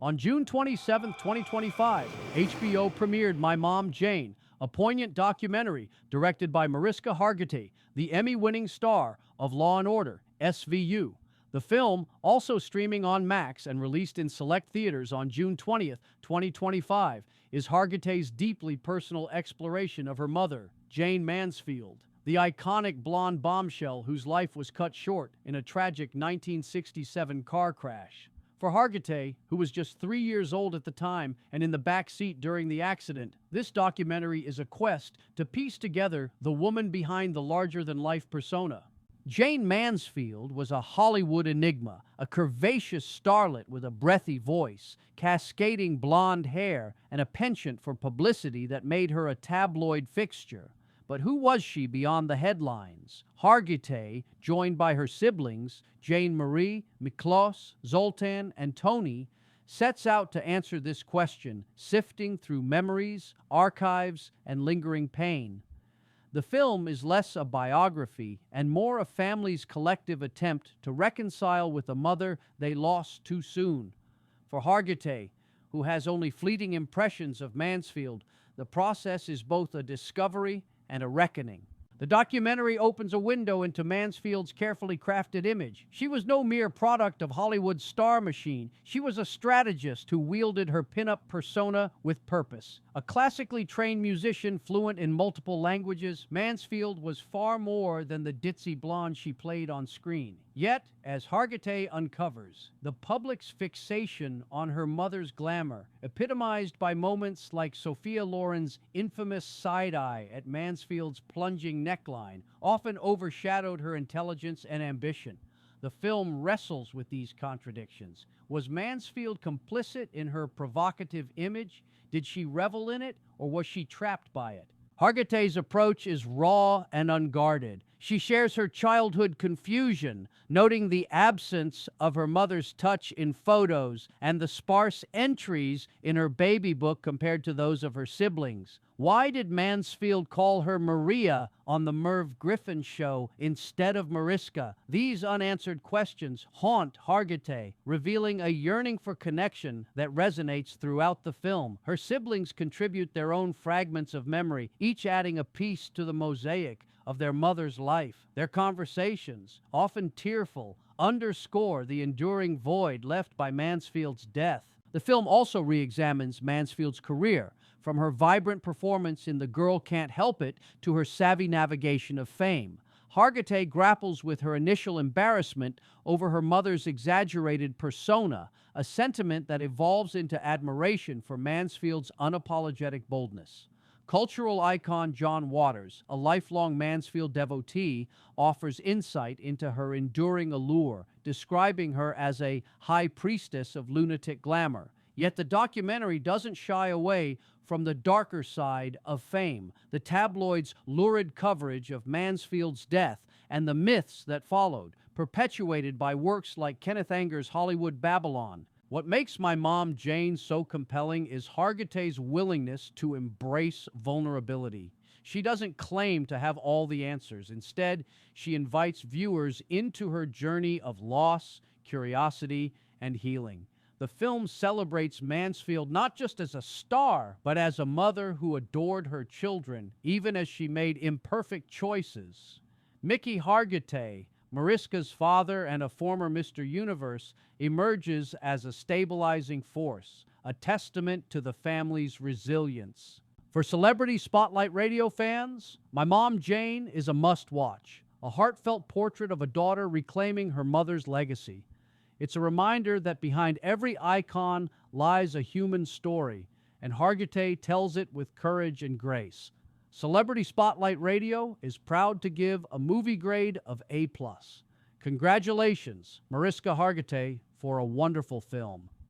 On June 27, 2025, HBO premiered My Mom Jayne, a poignant documentary directed by Mariska Hargitay, the Emmy-winning star of Law and Order, SVU. The film, also streaming on Max and released in select theaters on June 20th, 2025, is Hargitay's deeply personal exploration of her mother, Jayne Mansfield, the iconic blonde bombshell whose life was cut short in a tragic 1967 car crash. For Hargitay, who was just 3 years old at the time and in the back seat during the accident, this documentary is a quest to piece together the woman behind the larger-than-life persona. Jayne Mansfield was a Hollywood enigma, a curvaceous starlet with a breathy voice, cascading blonde hair, and a penchant for publicity that made her a tabloid fixture. But who was she beyond the headlines? Hargitay, joined by her siblings, Jane Marie, Miklos, Zoltan, and Tony, sets out to answer this question, sifting through memories, archives, and lingering pain. The film is less a biography and more a family's collective attempt to reconcile with a mother they lost too soon. For Hargitay, who has only fleeting impressions of Mansfield, the process is both a discovery and a reckoning. The documentary opens a window into Mansfield's carefully crafted image. She was no mere product of Hollywood's star machine. She was a strategist who wielded her pin-up persona with purpose. A classically trained musician fluent in multiple languages, Mansfield was far more than the ditzy blonde she played on screen. Yet, as Hargitay uncovers, the public's fixation on her mother's glamour, epitomized by moments like Sophia Loren's infamous side-eye at Mansfield's plunging neckline, often overshadowed her intelligence and ambition. The film wrestles with these contradictions. Was Mansfield complicit in her provocative image? Did she revel in it, or was she trapped by it? Hargitay's approach is raw and unguarded. She shares her childhood confusion, noting the absence of her mother's touch in photos and the sparse entries in her baby book compared to those of her siblings. Why did Mansfield call her Maria on the Merv Griffin show instead of Mariska? These unanswered questions haunt Hargitay, revealing a yearning for connection that resonates throughout the film. Her siblings contribute their own fragments of memory, each adding a piece to the mosaic of their mother's life. Their conversations, often tearful, underscore the enduring void left by Mansfield's death. The film also re-examines Mansfield's career, from her vibrant performance in The Girl Can't Help It to her savvy navigation of fame. Hargitay grapples with her initial embarrassment over her mother's exaggerated persona, a sentiment that evolves into admiration for Mansfield's unapologetic boldness. Cultural icon John Waters, a lifelong Mansfield devotee, offers insight into her enduring allure, describing her as a high priestess of lunatic glamour. Yet the documentary doesn't shy away from the darker side of fame, the tabloid's lurid coverage of Mansfield's death and the myths that followed, perpetuated by works like Kenneth Anger's Hollywood Babylon. What makes My Mom Jayne so compelling is Hargitay's willingness to embrace vulnerability. She doesn't claim to have all the answers. Instead, she invites viewers into her journey of loss, curiosity, and healing. The film celebrates Mansfield not just as a star, but as a mother who adored her children, even as she made imperfect choices. Mickey Hargitay, Mariska's father and a former Mr. Universe, emerges as a stabilizing force, a testament to the family's resilience. For Celebrity Spotlight Radio fans, My Mom Jayne is a must-watch, a heartfelt portrait of a daughter reclaiming her mother's legacy. It's a reminder that behind every icon lies a human story, and Hargitay tells it with courage and grace. Celebrity Spotlight Radio is proud to give a movie grade of A+. Congratulations, Mariska Hargitay, for a wonderful film.